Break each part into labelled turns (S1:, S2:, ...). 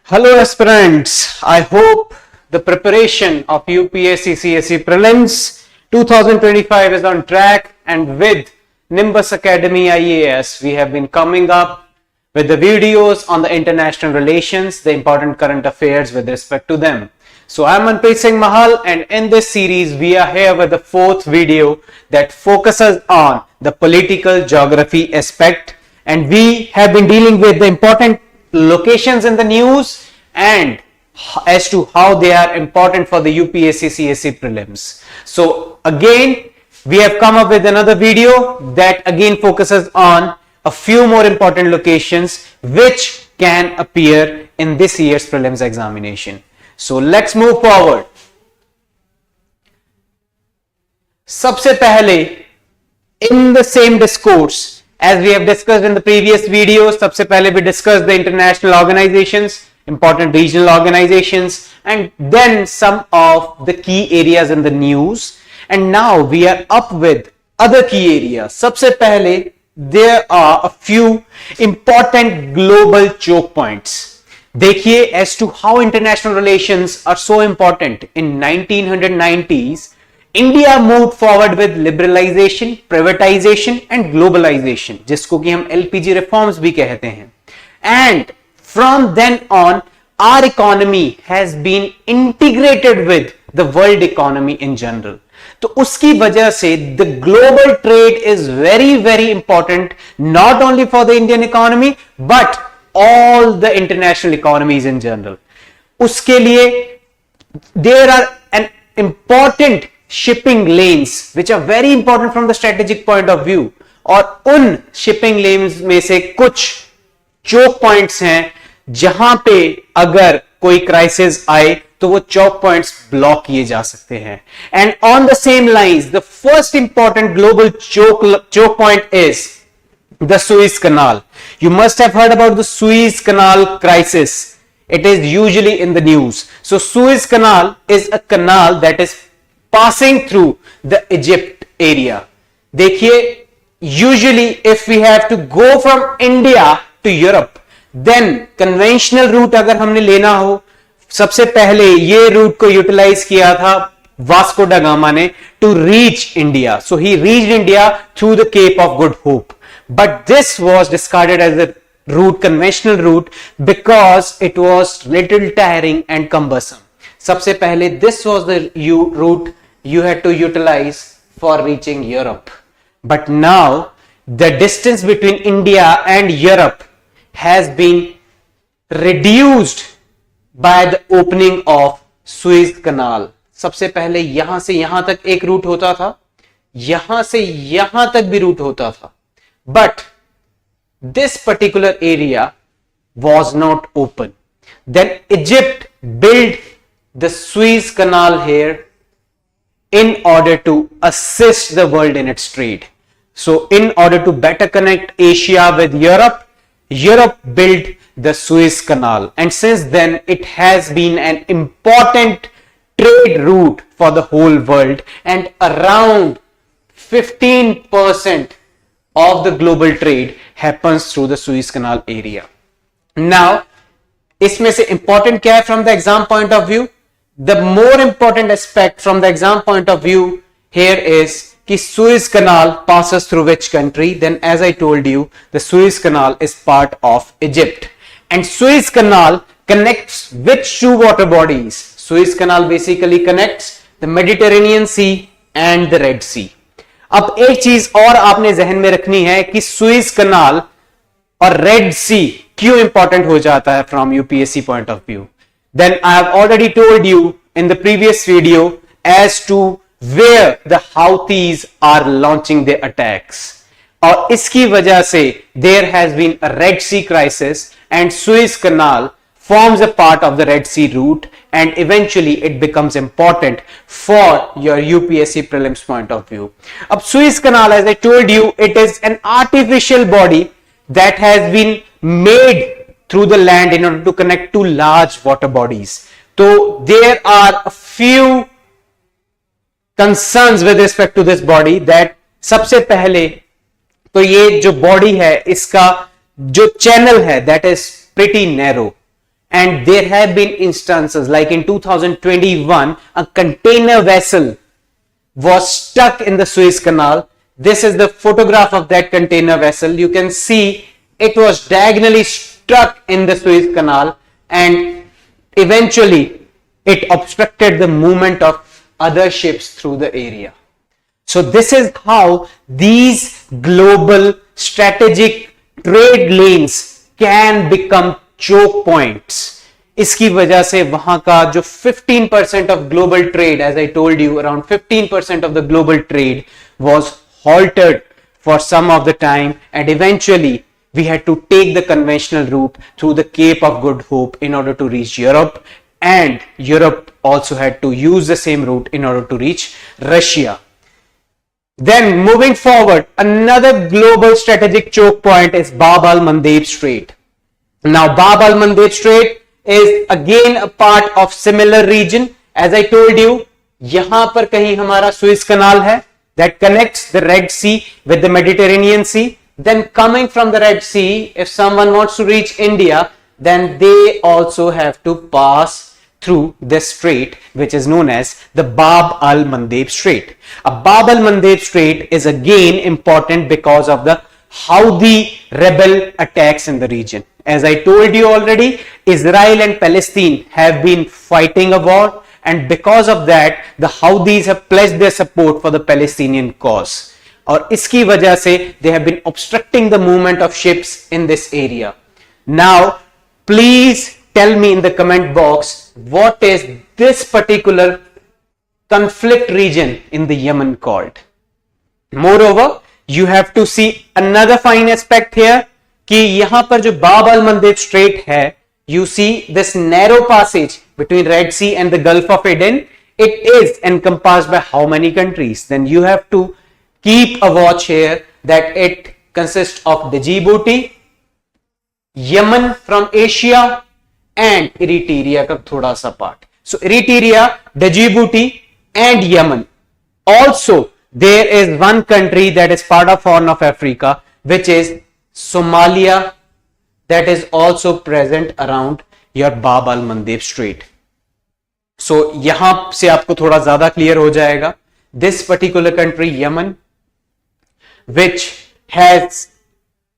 S1: Hello aspirants, I hope the preparation of UPSC CSE Prelims 2025 is on track, and with Nimbus Academy IAS we have been coming up with the videos on the international relations, the important current affairs with respect to them. So I'm Manpreet Singh Mahal, and in this series we are here with the fourth video that focuses on the political geography aspect, and we have been dealing with the important locations in the news and as to how they are important for the UPSC CSE prelims. So again we have come up with another video that again focuses on a few more important locations which can appear in this year's prelims examination. So let's move forward. सबसे पहले in the same discourse as we have discussed in the previous videos, सबसे पहले we discussed the international organizations, important regional organizations, and then some of the key areas in the news. And now we are up with other key areas. सबसे पहले there are a few important global choke points. देखिए as to how international relations are so important. In 1990s, India moved forward with liberalization, privatization and globalization, जिसको कि हम LPG reforms भी कहते हैं. And from then on, our economy has been integrated with the world economy in general. तो उसकी वजह से the global trade is very important, not only for the Indian economy but all the international economies in general. उसके लिए there are an important shipping lanes which are very important from the strategic point of view, और उन shipping lanes में से कुछ choke points हैं जहां पे अगर कोई क्राइसिस आए तो वो choke points ब्लॉक किए जा सकते हैं. And on the same lines, the first important global choke point is the Suez Canal. You must have heard about the Suez Canal crisis. It is usually in the news. So Suez Canal is a canal that is passing through the Egypt area. देखिए, usually if we have to go from India to Europe, then conventional route अगर हमने लेना हो, सबसे पहले ये route को utilize किया था वास्को डा गामा ने to reach India. So he reached India through the Cape of Good Hope. But this was discarded as a route, conventional route, because it was little tiring and cumbersome. सबसे पहले this was the route you had to utilize for reaching Europe. But now the distance between India and Europe has been reduced by the opening of Suez Canal. सबसे पहले यहां से यहां तक एक root होता था, यहां से यहां तक भी रूट होता था, but this particular area was not open. Then Egypt built the Suez Canal here in order to assist the world in its trade. So in order to better connect Asia with Europe, Europe built the Suez Canal, and since then it has been an important trade route for the whole world, and around 15% of the global trade happens through the Suez Canal area. Now, इसमें से important क्या है from the exam point of view? The more important aspect from the exam point of view here is कि Suez Canal passes through which country? Then as I told you, the Suez Canal is part of Egypt, and Suez Canal connects which two water bodies? Suez Canal basically connects the Mediterranean Sea and the Red Sea. अब एक चीज और आपने जहन में रखनी है कि Suez Canal और Red Sea क्यों इंपॉर्टेंट हो जाता है from UPSC point of view. Then I have already told you in the previous video as to where the Houthis are launching their attacks. और इसकी वजह से there has been a Red Sea crisis, and Suez Canal forms a part of the Red Sea route, and eventually it becomes important for your UPSC prelims point of view. Ab Suez Canal, as I told you, it is an artificial body that has been made through the land in order to connect two large water bodies. So there are a few concerns with respect to this body. that सबसे पहले तो ये जो body है इसका जो channel है that is pretty narrow, and there have been instances like in 2021 a container vessel was stuck in the Suez Canal. This is the photograph of that container vessel. You can see it was diagonally stuck in the Suez Canal, and eventually it obstructed the movement of other ships through the area. So this is how these global strategic trade lanes can become choke points. इसकी वजह से वहां का जो 15% of global trade, as I told you, around 15% of the global trade was halted for some of the time, and eventually we had to take the conventional route through the Cape of Good Hope in order to reach Europe, and Europe also had to use the same route in order to reach Russia. Then moving forward, another global strategic choke point is Bab al-Mandeb Strait. Now Bab al-Mandeb Strait is again a part of similar region. As I told you, यहां पर कहीं हमारा Suez Canal है that connects the Red Sea with the Mediterranean Sea. Then coming from the Red Sea, if someone wants to reach India, then they also have to pass through this strait, which is known as the Bab al-Mandeb Strait. Bab al-Mandeb Strait is again important because of the Houthi rebel attacks in the region. As I told you already, Israel and Palestine have been fighting a war, and because of that, the Houthis have pledged their support for the Palestinian cause. और इसकी वजह से they have been obstructing the movement of ships in this area. Now, please tell me in the comment box, what is this particular conflict region in the Yemen called? Moreover, you have to see another fine aspect here कि यहां पर जो Bab al-Mandeb Strait है, you see this narrow passage between Red Sea and the Gulf of Aden. It is encompassed by how many countries? Then you have to keep a watch here that it consists of Djibouti, Yemen from Asia, and Eritrea का थोड़ा सा part. So Eritrea, Djibouti, and Yemen. Also, there is one country that is part of Horn of Africa, which is Somalia, that is also present around your Bab al-Mandeb Strait. So यहां से आपको थोड़ा ज्यादा clear हो जाएगा. This particular country, Yemen, which has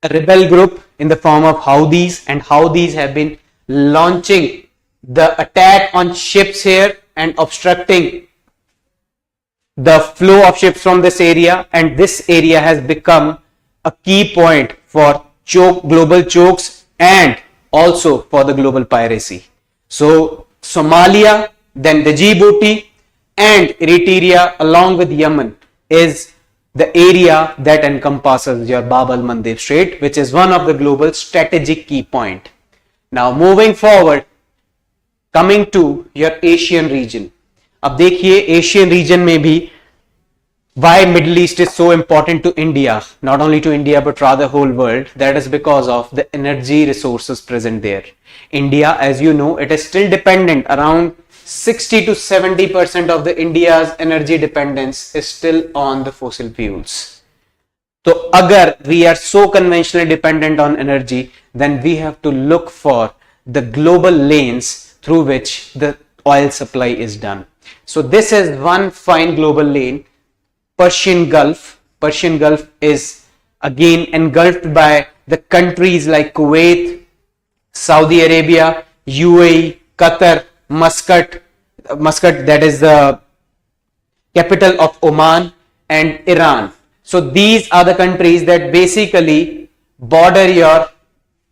S1: a rebel group in the form of Houthis, and Houthis have been launching the attack on ships here and obstructing the flow of ships from this area, and this area has become a key point for global chokes and also for the global piracy. So Somalia, then the Djibouti and Eritrea along with Yemen is the area that encompasses your Bab al-Mandeb Strait, which is one of the global strategic key point. Now moving forward, coming to your Asian region. अब देखिए Asian region में भी why Middle East is so important to India, not only to India but rather whole world. That is because of the energy resources present there. India, as you know, it is still dependent. Around 60 to 70% of the India's energy dependence is still on the fossil fuels. So agar we are so conventionally dependent on energy, then we have to look for the global lanes through which the oil supply is done. So this is one fine global lane, Persian Gulf. Persian Gulf is again engulfed by the countries like Kuwait, Saudi Arabia, UAE, Qatar, Muscat, that is the capital of Oman, and Iran. So these are the countries that basically border your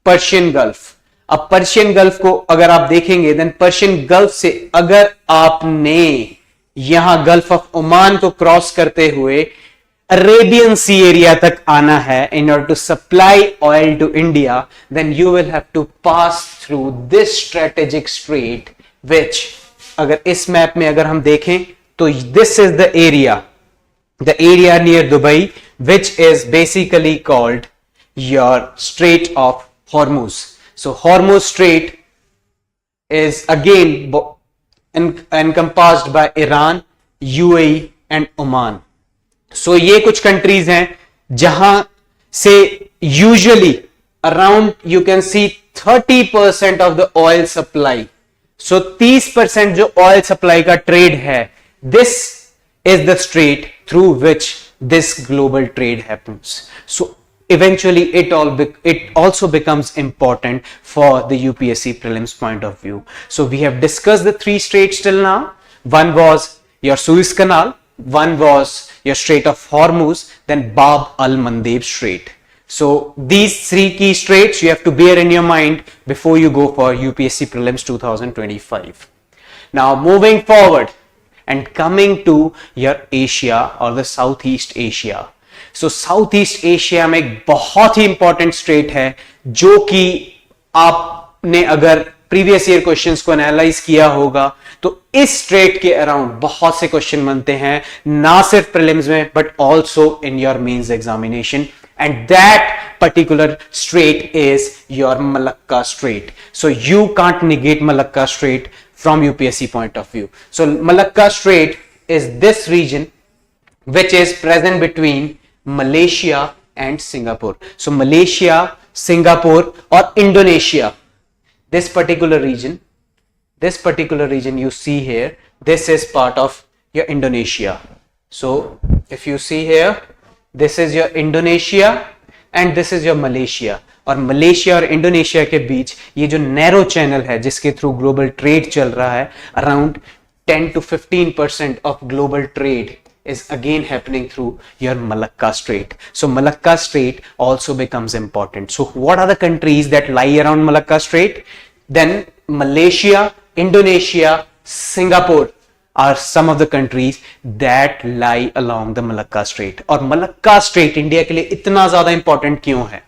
S1: Persian Gulf. अब Persian gulf को अगर आप देखेंगे, then Persian gulf से अगर आपने यहां Gulf of Oman को क्रॉस करते हुए अरेबियन सी एरिया तक आना है in order to supply oil to India, then you will have to pass through this strategic strait, which अगर इस मैप में अगर हम देखें तो this is the area near Dubai, which is basically called your Strait of Hormuz. So Hormuz Strait is again encompassed by Iran, UAE and Oman. So ये कुछ countries हैं जहां से usually around you can see 30% of the oil supply. So 30% जो oil supply का trade है, this is the strait through which this global trade happens. So eventually it also becomes important for the UPSC prelims point of view. So we have discussed the three straits till now. One was your Suez Canal, one was your Strait of Hormuz, then Bab al-Mandeb Strait. So these three key straits you have to bear in your mind before you go for UPSC prelims 2025. Now moving forward and coming to your Asia or the Southeast Asia. So Southeast Asia में एक बहुत ही important straight है जो कि आपने अगर previous year questions को analyse किया होगा तो इस स्ट्रेट के अराउंड बहुत से क्वेश्चन बनते हैं, ना सिर्फ प्रीलिम्स में but also in your mains examination, and that particular strait is your Malacca Strait. So you can't negate Malacca Strait from UPSC point of view. So Malacca Strait is this region which is present between Malaysia and Singapore. So Malaysia, Singapore or Indonesia, this particular region you see here, this is part of your Indonesia. So if you see here, this is your Indonesia and this is your Malaysia. और Malaysia और Indonesia के बीच ये जो narrow channel है जिसके through global trade चल रहा है, around 10 to 15% of global trade is again happening through your Malacca Strait. So Malacca Strait also becomes important. So what are the countries that lie around Malacca Strait? Then Malaysia, Indonesia, Singapore are some of the countries that lie along the Malacca Strait. और Malacca Strait India के लिए इतना ज्यादा important क्यों है?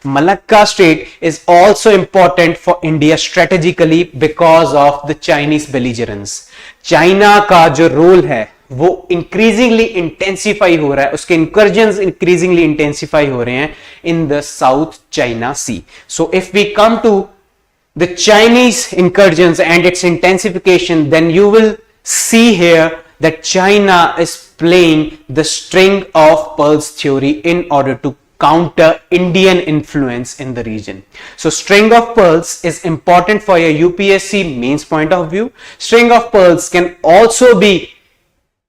S1: Malacca Strait is also important for India strategically because of the Chinese belligerence. China का जो role है वो इंक्रीजिंगली इंटेंसिफाई हो रहा है, उसके इंकर्जन्स इंक्रीजिंगली इंटेंसिफाई हो रहे हैं in the South China Sea. So if we come to the Chinese incursions and its intensification, then you will see here that China is playing the string of pearls theory in order to counter Indian influence in the region. So string of pearls is important for your UPSC mains point of view. String of pearls can also be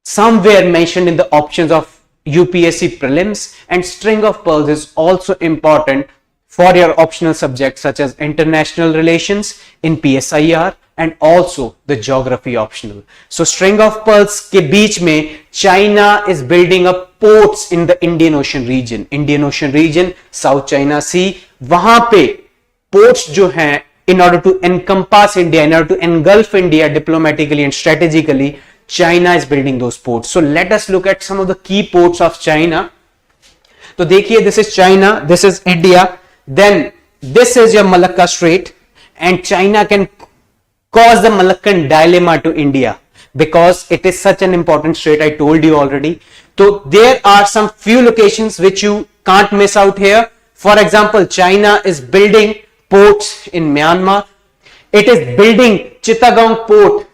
S1: somewhere mentioned in the options of UPSC prelims, and string of pearls is also important for your optional subjects such as international relations in PSIR and also the geography optional. So string of pearls के बीच में China is building up ports in the Indian Ocean region, South China Sea. वहां पे ports जो हैं in order to encompass India, in order to engulf India diplomatically and strategically, China is building those ports. So let us look at some of the key ports of China. तो देखिए, this is China, this is India, then this is your Malacca Strait, and China can cause the Malaccan dilemma to India because it is such an important strait. I told you already. So there are some few locations which you can't miss out here. For example, China is building ports in Myanmar. It is building Chittagong port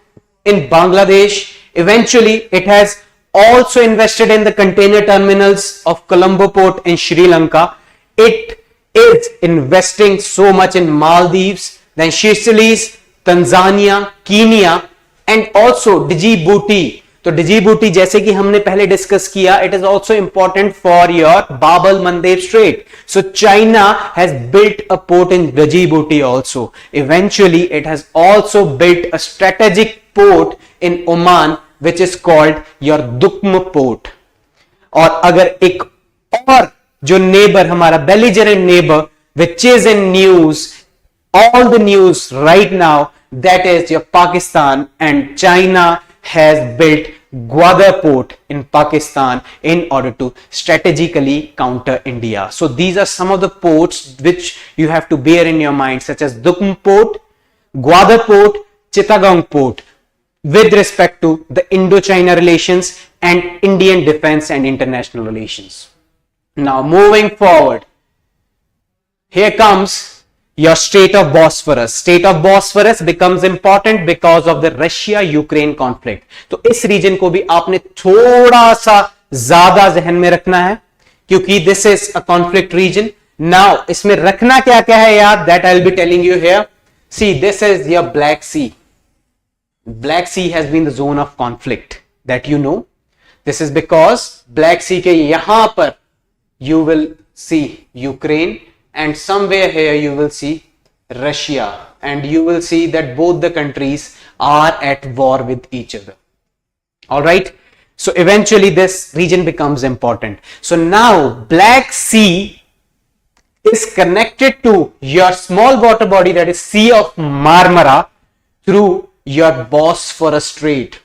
S1: in Bangladesh. Eventually, it has also invested in the container terminals of Colombo port in Sri Lanka. It is investing so much in Maldives, then Seychelles, Tanzania, Kenya and also Djibouti. तो Djibouti जैसे कि हमने पहले discuss किया, it is also important for your Bab al Mandeb strait. So China has built a port in Djibouti also. Eventually it has also built a strategic port in Oman which is called your Duqm port. और अगर एक और जो neighbour हमारा belligerent neighbour which is in news, all the news right now, that is your Pakistan, and China has built Gwadar port in Pakistan in order to strategically counter India. So these are some of the ports which you have to bear in your mind, such as Dukum port, Gwadar port, Chittagong port, with respect to the Indo-China relations and Indian defense and international relations. Now moving forward, here comes your Strait of Bosphorus. Strait of Bosphorus becomes important because of the Russia-Ukraine conflict. तो इस reason को भी आपने थोड़ा सा ज्यादा जहन में रखना है क्योंकि this is a conflict region. Now, इसमें रखना क्या क्या है याद, that I'll be telling you here. See, this is your Black Sea. Black Sea has been the zone of conflict that you know. This is because Black Sea के यहां पर you will see Ukraine and somewhere here you will see Russia, and you will see that both the countries are at war with each other. All right. So eventually this region becomes important. So now Black Sea is connected to your small water body, that is Sea of Marmara, through your Bosphorus Strait.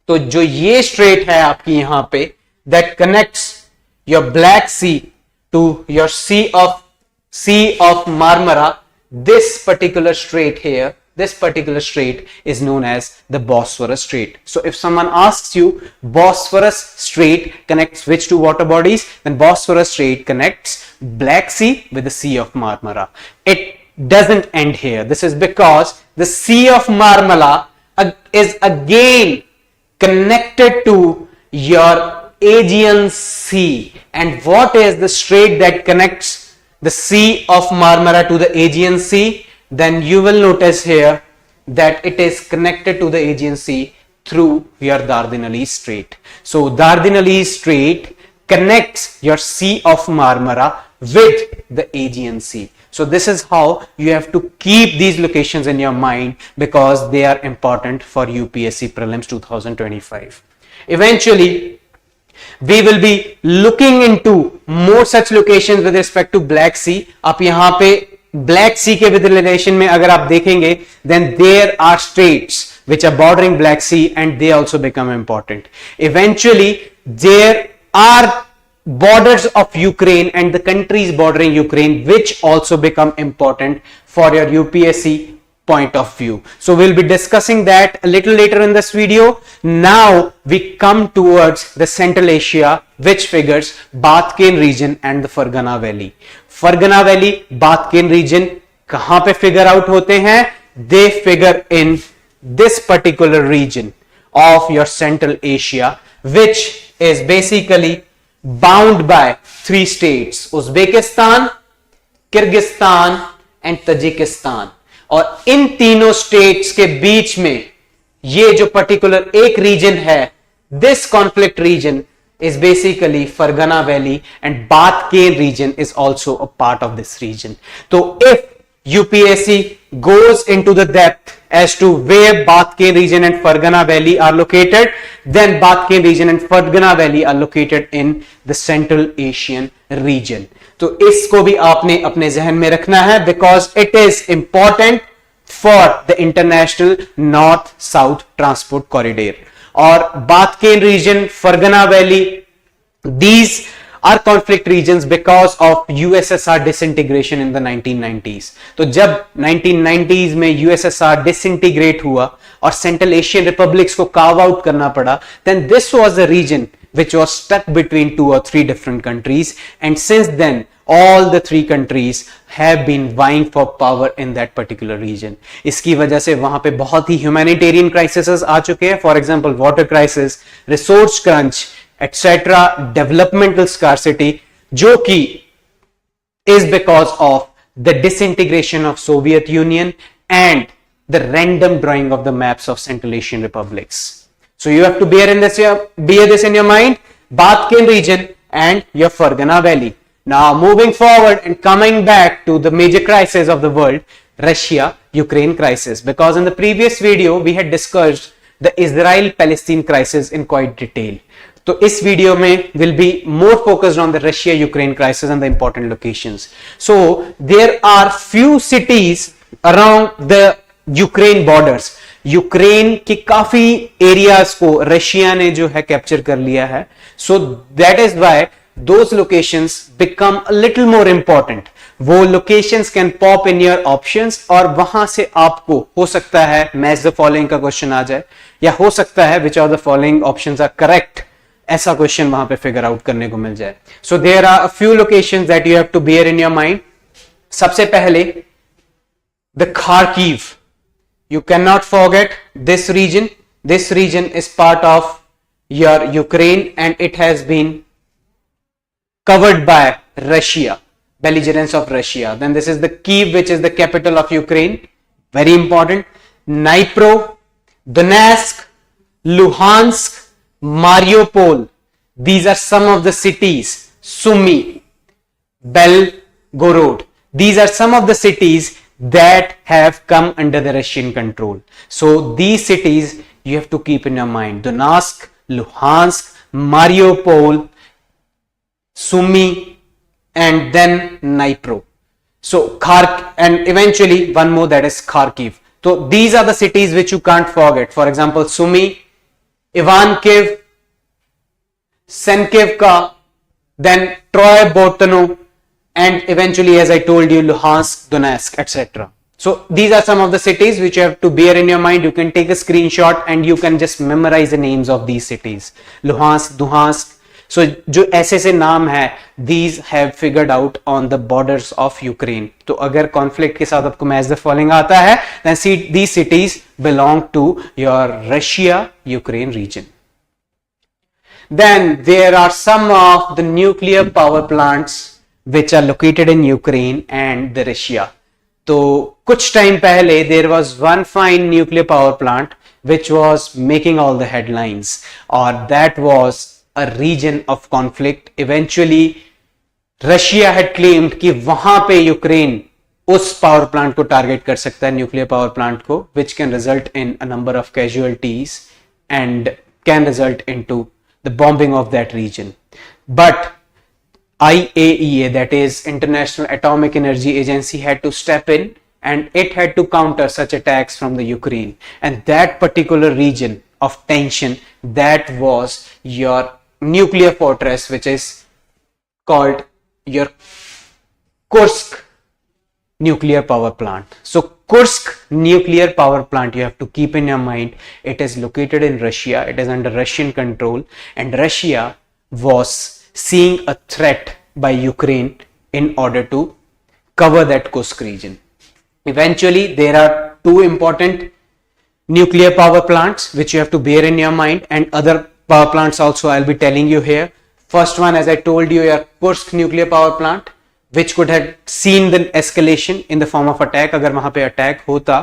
S1: तो जो ये straight है आपकी यहां पे, that connects your Black Sea to your Sea of Marmara, this particular strait here, this particular strait is known as the Bosphorus Strait. So if someone asks you Bosphorus Strait connects which two water bodies, then Bosphorus Strait connects Black Sea with the Sea of Marmara. It doesn't end here. This is because the Sea of Marmara is again connected to your Aegean Sea. And what is the strait that connects the Sea of Marmara to the Aegean Sea? Then you will notice here that it is connected to the Aegean Sea through your Dardanelles Strait. So Dardanelles Strait connects your Sea of Marmara with the Aegean Sea. So this is how you have to keep these locations in your mind, because they are important for UPSC Prelims 2025. Eventually, we will be looking into more such locations with respect to Black Sea. आप यहाँ पे Black Sea के with relation में अगर आप देखेंगे, then there are straits which are bordering Black Sea and they also become important. Eventually, there are borders of Ukraine and the countries bordering Ukraine which also become important for your UPSC point of view. So we'll be discussing that a little later in this video. Now we come towards the Central Asia, which figures Bathken region and the Fergana Valley. Fergana Valley, Bathken region कहां पे figure out होते हैं? They figure in this particular region of your Central Asia, which is basically bound by three states: Uzbekistan, Kyrgyzstan and Tajikistan. और इन तीनों states के बीच में ये जो पर्टिकुलर एक रीजन है, this conflict region is basically Fergana Valley, and Bathken region is also a part of this region. So if UPSC goes into the depth as to where Bathken region and Fergana Valley are located, then Bathken region and Fergana Valley are located in the Central Asian region. तो इसको भी आपने अपने जहन में रखना है, because it is important for the international north-south transport corridor. और Bathken region, Fergana Valley, these are conflict regions because of USSR disintegration in the 1990s. तो जब 1990s में USSR disintegrate हुआ और Central Asian republics को carve out करना पड़ा, then this was a region which was stuck between 2 or 3 different countries, and since then all the 3 countries have been vying for power in that particular region. इसकी वजह से वहां पे बहुत ही humanitarian crises आ चुके हैं, for example water crisis, resource crunch, etc., developmental scarcity, जो कि is because of the disintegration of Soviet Union and the random drawing of the maps of Central Asian republics. So you have to bear this in your mind, Bathken region and your Fergana Valley. Now moving forward and coming back to the major crisis of the world, Russia-Ukraine crisis, because in the previous video we had discussed the Israel-Palestine crisis in quite detail. So this video will be more focused on the Russia-Ukraine crisis and the important locations. So there are few cities around the Ukraine borders. Ukraine के काफी areas को Russia ने जो है capture कर लिया है. So that is why those locations become a little more important. वो locations can pop in your options, और वहां से आपको हो सकता है मैच द फॉलोइंग का क्वेश्चन आ जाए, या हो सकता है which of the following options are correct, ऐसा क्वेश्चन वहां पे फिगर आउट करने को मिल जाए. So there are a few locations that you have to bear in your mind. सबसे पहले the Kharkiv. You cannot forget this region. This region is part of your Ukraine and it has been covered by Russia, belligerence of Russia. Then this is the Kyiv, which is the capital of Ukraine. Very important. Dnipro, Donetsk, Luhansk, Mariupol. These are some of the cities. Sumy, Belgorod. These are some of the cities that have come under the Russian control. So these cities you have to keep in your mind. Donetsk, Luhansk, Mariupol, Sumy, and then Dnipro. So and eventually one more, that is Kharkiv. So these are the cities which you can't forget. For example, Sumy, Ivankiv, Senkivka, then Troy Botano, and eventually, as I told you, Luhansk, Donetsk, etc. So these are some of the cities which you have to bear in your mind. You can take a screenshot and you can just memorize the names of these cities. Luhansk, Donetsk. So जो ऐसे से नाम है, these have figured out on the borders of Ukraine. तो अगर conflict के साथ आपको match the following आता है, then see these cities belong to your Russia-Ukraine region. Then there are some of the nuclear power plants which are located in Ukraine and the Russia. तो कुछ time पहले there was one fine nuclear power plant which was making all the headlines, or that was a region of conflict. Eventually Russia had claimed कि वहां पे Ukraine उस power plant को target कर सकता है, न्यूक्लियर पावर प्लांट को, which can result in a number of casualties and can result into the bombing of that region. But IAEA, that is International Atomic Energy Agency, had to step in and it had to counter such attacks from the Ukraine. And that particular region of tension, that was your nuclear fortress, which is called your Kursk nuclear power plant. So Kursk nuclear power plant, you have to keep in your mind, it is located in Russia, it is under Russian control, and Russia was seeing a threat by Ukraine in order to cover that Kursk region. Eventually, there are two important nuclear power plants which you have to bear in your mind, and other power plants also I'll be telling you here. First one, as I told you, your Kursk nuclear power plant, which could have seen the escalation in the form of attack. अगर वहां पे attack होता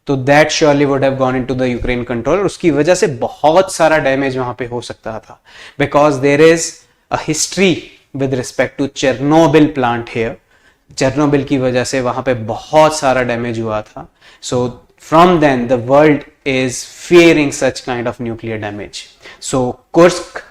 S1: तो that surely would have gone into the Ukraine control, और उसकी वजह से बहुत सारा डैमेज वहां पे हो सकता था, because there is a history with respect to Chernobyl plant here. Chernobyl की वजह से वहां पे बहुत सारा डैमेज हुआ था. So from then the world is fearing such kind of nuclear damage. So Kursk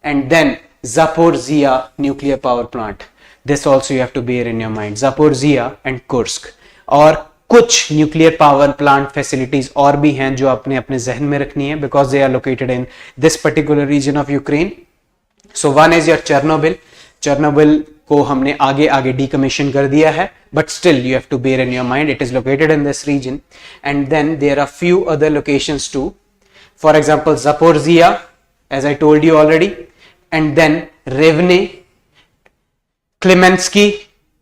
S1: and then Zaporizhia nuclear power plant, this also you have to bear in your mind. Zaporizhia and Kursk. और कुछ nuclear power plant facilities और भी हैं जो आपने अपने जहन में रखनी है, because they are located in this particular region of Ukraine. So one is your Chernobyl. Chernobyl को हमने आगे आगे डीकमीशन कर दिया है, but still you have to bear in your mind it is located in this region. And then there are few other locations too. For example Zaporizhia, as I told you already, and then Rivne, Klemensky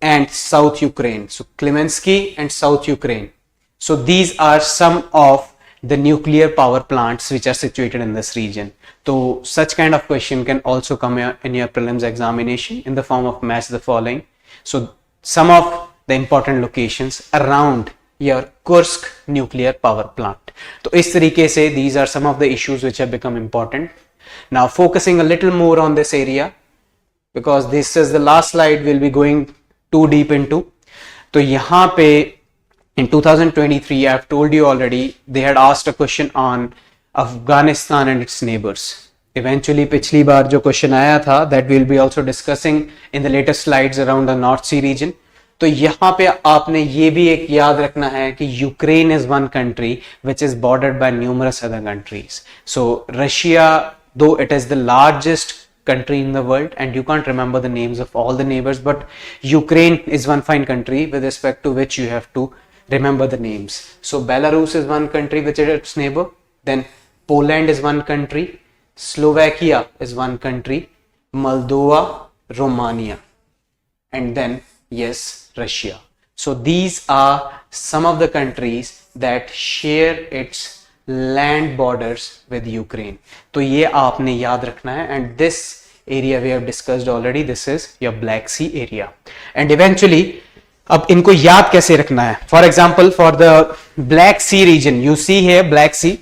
S1: and South Ukraine. So Klemensky and South Ukraine. So these are some of the nuclear power plants which are situated in this region. So such kind of question can also come in your prelims examination in the form of match the following. So some of the important locations around your Kursk nuclear power plant. So इस तरीके से these are some of the issues which have become important. Now focusing a little more on this area, because this is the last slide we'll be going too deep into. तो यहाँ पे in 2023, I have told you already, they had asked a question on Afghanistan and its neighbors. Eventually पिछली बार जो question आया था, that we'll be also discussing in the later slides around the North Sea region. तो यहाँ पे आपने ये भी एक याद रखना है कि Ukraine is one country which is bordered by numerous other countries. So Russia, though it is the largest country in the world and you can't remember the names of all the neighbors, but Ukraine is one fine country with respect to which you have to remember the names. So Belarus is one country which is its neighbor, then Poland is one country, Slovakia is one country, Moldova, Romania, and then yes, Russia. So these are some of the countries that share its land borders with Ukraine. तो ये आपने याद रखना है, and this area we have discussed already. This is your Black Sea area. And eventually, अब इनको याद कैसे रखना है? For example, for the Black Sea region, you see here Black Sea.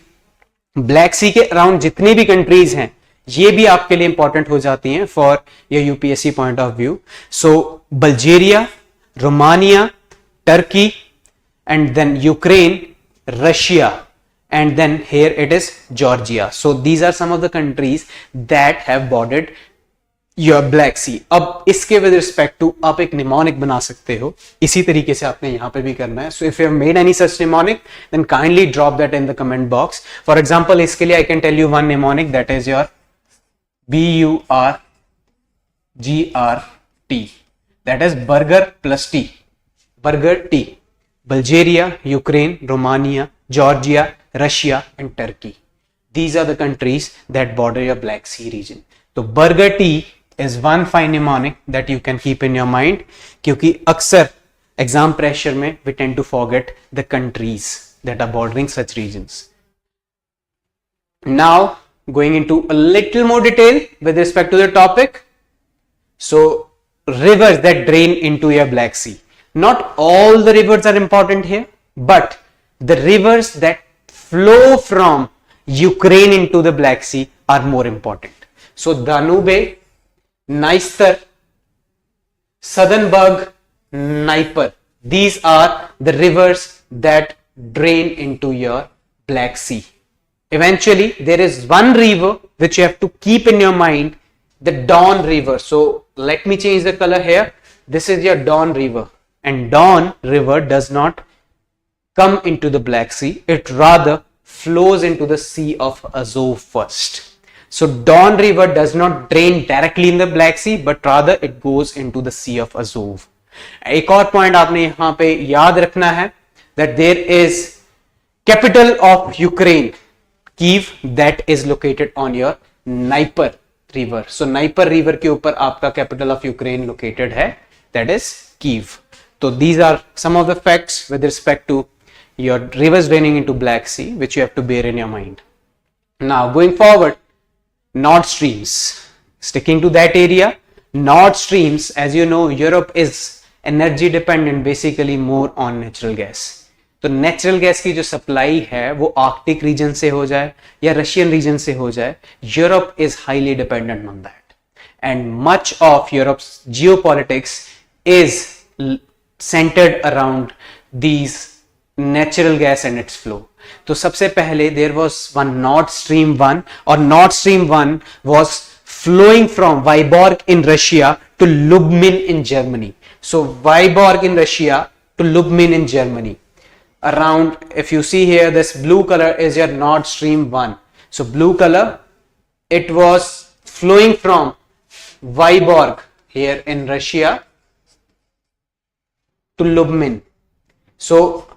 S1: Black Sea के अराउंड जितनी भी कंट्रीज हैं, ये भी आपके लिए इंपॉर्टेंट हो जाती हैं for your UPSC point of view. So Bulgaria, Romania, Turkey, and then Ukraine, Russia, and then here it is Georgia. So these are some of the countries that have bordered your Black Sea. अब इसके with respect to आप एक mnemonic बना सकते हो, इसी तरीके से आपने यहाँ पे भी करना है. So if you have made any such mnemonic, then kindly drop that in the comment box. For example, इसके लिए I can tell you one mnemonic, that is your BURGRT. That is burger plus T. Burger T. Bulgaria, Ukraine, Romania, Georgia, Russia, and Turkey. These are the countries that border your Black Sea region. So burger tea is one fine mnemonic that you can keep in your mind, क्योंकि अक्सर exam pressure में we tend to forget the countries that are bordering such regions. Now going into a little more detail with respect to the topic. So rivers that drain into your Black Sea. Not all the rivers are important here, but the rivers that flow from Ukraine into the Black Sea are more important. So Danube, Dniester, Southernburg, Dnieper. These are the rivers that drain into your Black Sea. Eventually, there is one river which you have to keep in your mind, the Don River. So let me change the color here. This is your Don River. And Don River does not come into the Black Sea. It rather flows into the Sea of Azov first. So Don River does not drain directly in the Black Sea, but rather it goes into the Sea of Azov. एक और point आपने यहाँ पे याद रखना है, that there is capital of Ukraine, Kiev, that is located on your Dnieper River. So Dnieper River के ऊपर आपका capital of Ukraine located है, that is Kiev. So these are some of the facts with respect to your rivers draining into Black Sea, which you have to bear in your mind. Now going forward, Nord Streams. Sticking to that area, Nord Streams, as you know, Europe is energy dependent basically more on natural gas. तो natural gas की जो supply है वो Arctic region से हो जाए या Russian reason से हो जाए, Europe is highly dependent on that, and much of Europe's geopolitics is centered around these natural gas and its flow. तो सबसे पहले there was one Nord Stream 1, और Nord Stream 1 was flowing from Vyborg in Russia to Lubmin in Germany. So Vyborg in Russia to Lubmin in Germany. Around, if you see here, this blue color is your Nord Stream 1. So blue color, it was flowing from Vyborg here in Russia to Lubmin. So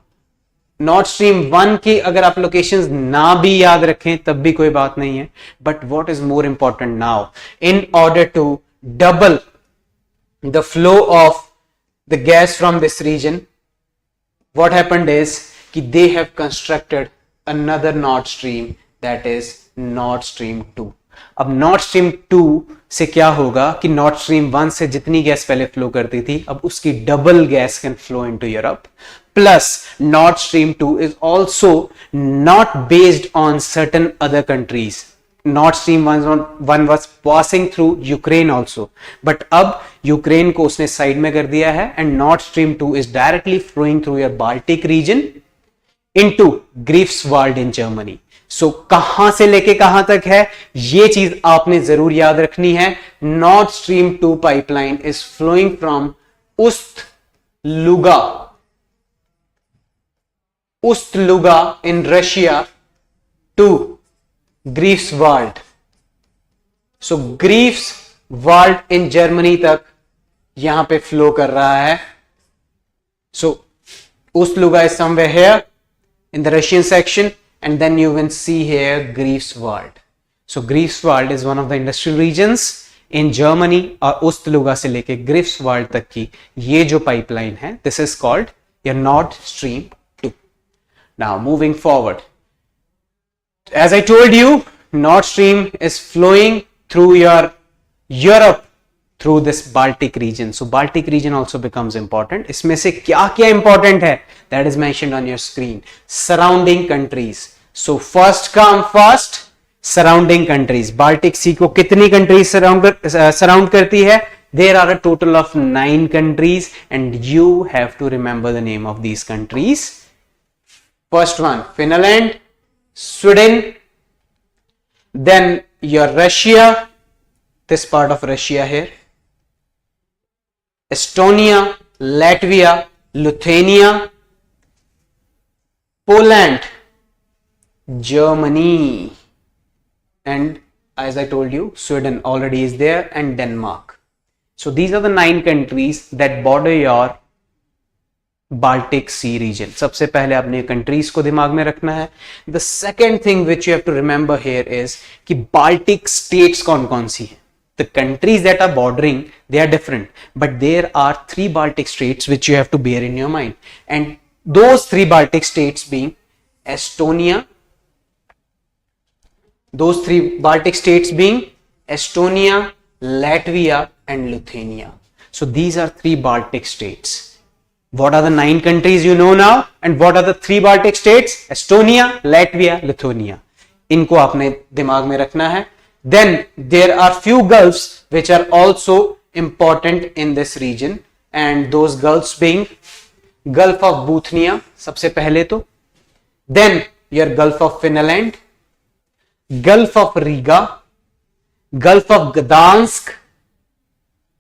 S1: Nord Stream 1 की अगर आप locations ना भी याद रखें तब भी कोई बात नहीं है, but what is more important now, in order to double the flow of the gas from this region, what happened is कि they have constructed another Nord Stream, that is Nord Stream 2. अब Nord Stream 2 से क्या होगा कि Nord Stream 1 से जितनी gas पहले flow करती थी, अब उसकी double gas can flow into Europe. Plus Nord Stream 2 is also not based on certain other countries. Nord Stream 1 was passing through Ukraine also, but अब Ukraine को उसने साइड में कर दिया है, and Nord Stream 2 is directly flowing through your Baltic region into Greifswald in Germany. So कहां से लेके कहां तक है ये चीज आपने जरूर याद रखनी है. Nord Stream 2 pipeline is flowing from Ust-Luga in Russia to Greifswald. So Greifswald in Germany तक यहां पे फ्लो कर रहा है. So Ust-Luga is somewhere here in the Russian section, and then you can see here Greifswald. So Greifswald is one of the industrial regions in Germany, और Ust-Luga से लेके Greifswald तक की ये जो पाइपलाइन है, this is called your Nord Stream 2. Now moving forward, as I told you, Nord Stream is flowing through your Europe through this Baltic region. So Baltic region also becomes important. इसमें से क्या क्या important है? That is mentioned on your screen. Surrounding countries. So first come first, surrounding countries. Baltic Sea को कितनी countries surround करती है? There are a total of 9 countries and you have to remember the name of these countries. First one, Finland, Sweden, then your Russia, this part of Russia here, Estonia, Latvia, Lithuania, Poland, Germany, and as I told you, Sweden already is there, and Denmark. So these are the 9 countries that border your Baltic Sea region. सबसे पहले आपने countries को दिमाग में रखना है. The second thing which you have to remember here is कि Baltic states कौन कौन सी है. The countries that are bordering, they are different, but there are 3 Baltic states which you have to bear in your mind, and those 3 Baltic states being Estonia, Latvia and Lithuania. So these are 3 Baltic states. What are the 9 countries you know now, and what are the 3 Baltic states? Estonia, Latvia, Lithuania. इनको आपने दिमाग में रखना है. Then there are few gulfs which are also important in this region, and those gulfs being Gulf of Bothnia सबसे पहले तो, then your Gulf of Finland, Gulf of Riga, Gulf of Gdansk.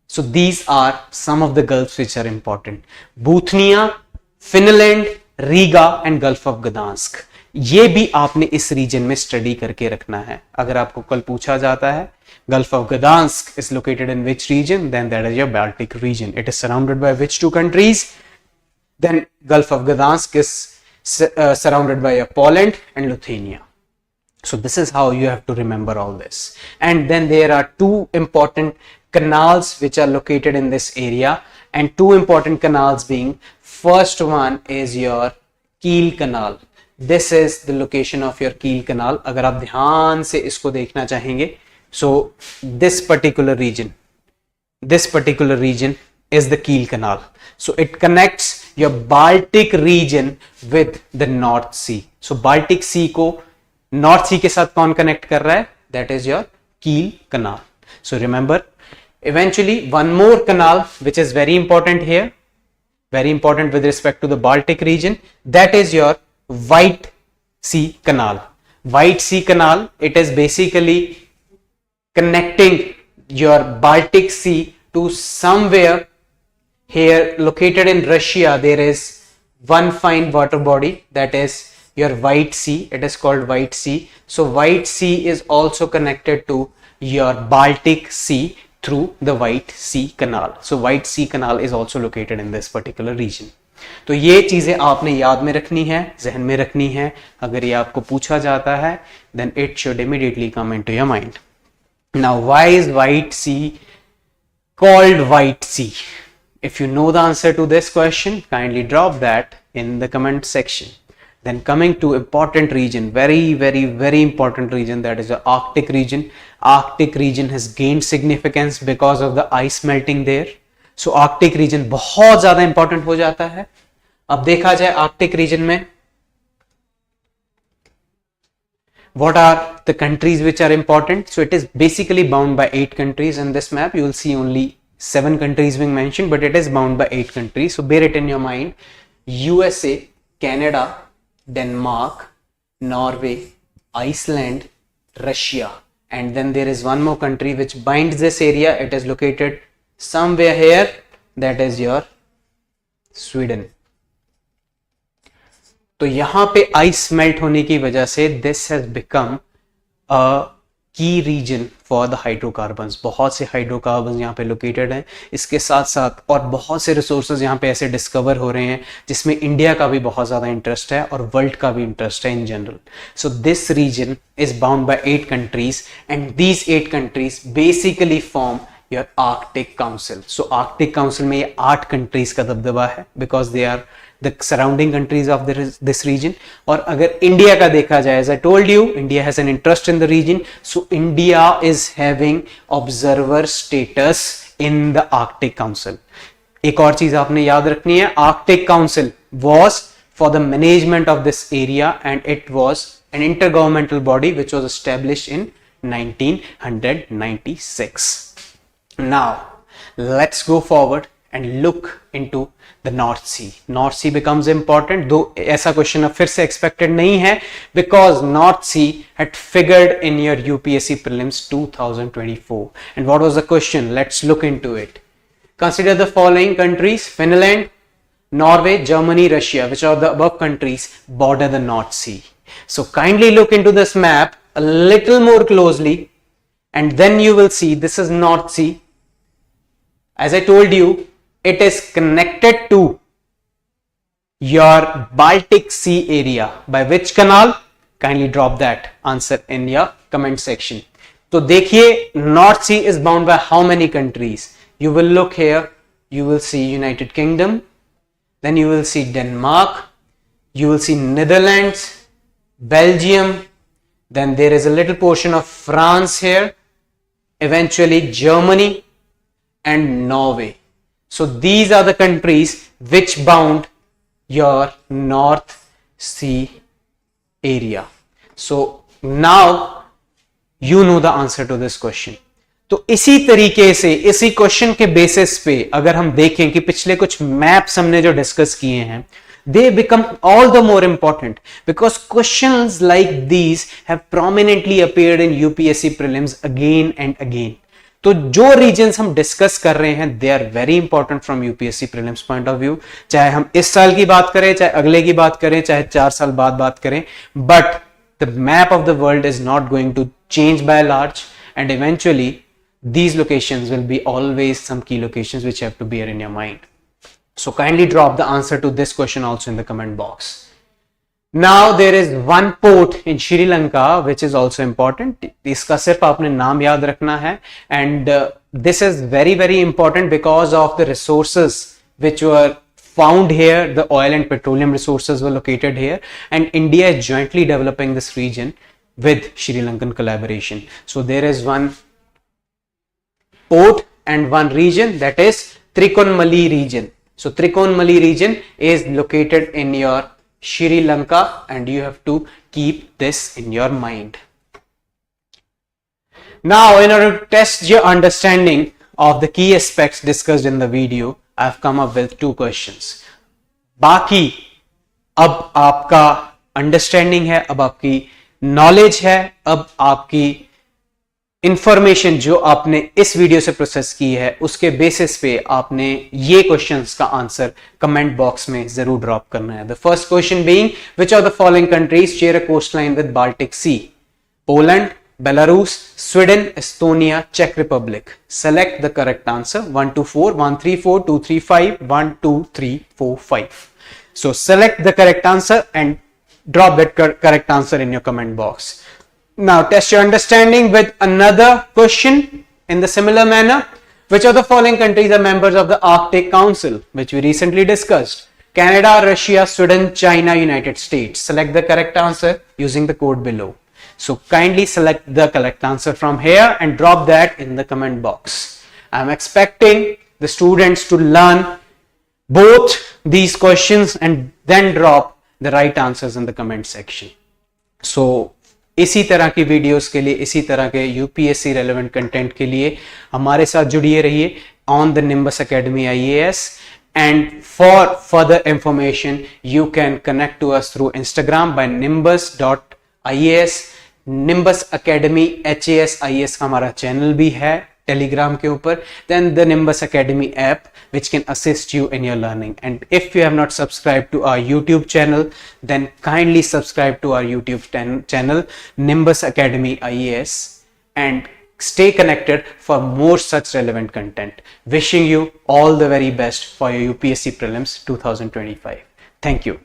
S1: So these are some of the gulfs which are important. Bothnia, Finland, Riga and Gulf of Gdansk. ये भी आपने इस reason में study करके रखना है. अगर आपको कल पूछा जाता है Gulf of Gdansk is located in which region, then that is your Baltic region. It is surrounded by which 2 countries? Then Gulf of Gdansk is surrounded by Poland and Lithuania. So this is how you have to remember all this. And then there are 2 important canals which are located in this area, and 2 important canals being, first one is your Kiel Canal. This is the location of your Kiel Canal. अगर आप ध्यान से इसको देखना चाहेंगे, so this particular region is the Kiel Canal. So it connects your Baltic region with the North Sea. So Baltic Sea को North Sea के साथ कौन connect कर रहा है? That is your Kiel Canal. So remember, eventually one more canal which is very important here, very important with respect to the Baltic region, that is your White Sea Canal. White Sea Canal, it is basically connecting your Baltic Sea to somewhere here located in Russia. There is one fine water body, that is your White Sea. It is called White Sea. So White Sea is also connected to your Baltic Sea through the White Sea Canal. So White Sea Canal is also located in this particular region. तो ये चीजें आपने याद में रखनी है, जहन में रखनी है. अगर ये आपको पूछा जाता है, then it should immediately come into your mind. Now, why is White Sea called White Sea? If you know the answer to this question, kindly drop that in the comment section. Then coming to important region, very, very, very important region, that is the Arctic region. Arctic region has gained significance because of the ice melting there. So Arctic region बहुत ज्यादा important हो जाता है. अब देखा जाए Arctic region में what are the countries which are important. So it is basically bound by 8 countries. In this map you will see only 7 countries being mentioned, but it is bound by 8 countries. So bear it in your mind: USA, Canada, Denmark, Norway, Iceland, Russia, and then there is one more country which binds this area. It is located somewhere here, that is your Sweden. तो यहां पे ice melt होने की वजह से this has become a की reason for the hydrocarbons. बहुत से हाइड्रोकार्बन्स यहाँ पे लोकेटेड हैं. इसके साथ साथ और बहुत से रिसोर्सेज यहाँ पे ऐसे डिस्कवर हो रहे हैं जिसमें इंडिया का भी बहुत ज़्यादा इंटरेस्ट है और वर्ल्ड का भी इंटरेस्ट है in general. So this region is bound by 8 countries, and these 8 countries basically form your Arctic Council. So Arctic Council में ये 8 कंट्रीज का दबदबा है, because they are the surrounding countries of this region. और अगर India का देखा जाए, as I told you, India has an interest in the region, so India is having observer status in the Arctic Council. एक और चीज आपने याद रखनी है, Arctic Council was for the management of this area and it was an intergovernmental body which was established in 1996. Now let's go forward and look into the North Sea. North Sea becomes important, though ऐसा question अब फिर से expected नहीं है, because North Sea had figured in your UPSC prelims 2024. And what was the question? Let's look into it. Consider the following countries: Finland, Norway, Germany, Russia. Which of the above countries border the North Sea? So kindly look into this map a little more closely, and then you will see this is North Sea. As I told you, it is connected to your Baltic Sea area by which canal? Kindly drop that answer in your comment section. तो देखिए, North Sea is bound by how many countries? You will look here, you will see United Kingdom, then you will see Denmark, you will see Netherlands, Belgium, then there is a little portion of France here, eventually Germany and Norway. So these are the countries which bound your North Sea area. So now you know the answer to this question. तो इसी तरीके से, इसी question के basis पे अगर हम देखें कि पिछले कुछ मैप्स हमने जो डिस्कस किए हैं, they become all the more important because questions like these have prominently appeared in UPSC prelims again and again. तो जो रीजन्स हम डिस्कस कर रहे हैं, they are very important from UPSC prelims point of view, चाहे हम इस साल की बात करें, चाहे अगले की बात करें, चाहे 4 साल बाद बात करें, but the map of the world is not going to change by large, and eventually these locations will be always some key locations which have to bear in your mind. So kindly drop the answer to this question also in the comment box. Now there is one port in Sri Lanka which is also important. इसका सिर्फ आपने नाम याद रखना है, and this is very very important because of the resources which were found here. The oil and petroleum resources were located here, and India is jointly developing this region with Sri Lankan collaboration. So there is one port and one region, that is Trikonmali region. So Trikonmali region is located in your Sri Lanka, and you have to keep this in your mind. Now in order to test your understanding of the key aspects discussed in the video, I have come up with 2 questions. बाकी अब आपका understanding है, अब आपकी knowledge है, अब आपकी information जो आपने इस वीडियो से प्रोसेस की है, उसके बेसिस पे आपने ये क्वेश्चंस का आंसर कमेंट बॉक्स में जरूर ड्रॉप करना है. The first question being, which of the following countries share a coast line with Baltic Sea? Poland, Belarus, Sweden, Estonia, चेक Republic. Select the correct answer. 1 2 4 1 3 4 2 3 5 1 2 3 4 5. So select the correct answer and drop that correct answer in your comment box. Now test your understanding with another question in the similar manner. Which of the following countries are members of the Arctic Council, which we recently discussed? Canada, Russia, Sweden, China, United States. Select the correct answer using the code below. So kindly select the correct answer from here and drop that in the comment box. I am expecting the students to learn both these questions and then drop the right answers in the comment section. So इसी तरह की videos के लिए, इसी तरह के UPSC relevant content के लिए हमारे साथ जुड़िए रहिए on the nimbus academy IAS. And for further information, you can connect to us through Instagram by nimbus.ias. Nimbus Academy HAS IAS का हमारा चैनल भी है टेलीग्राम के ऊपर. Then the Nimbus Academy app which can assist you in your learning. And if you have not subscribed to our YouTube channel, then kindly subscribe to our YouTube channel Nimbus Academy IAS and stay connected for more such relevant content. Wishing you all the very best for your UPSC prelims 2025. Thank you.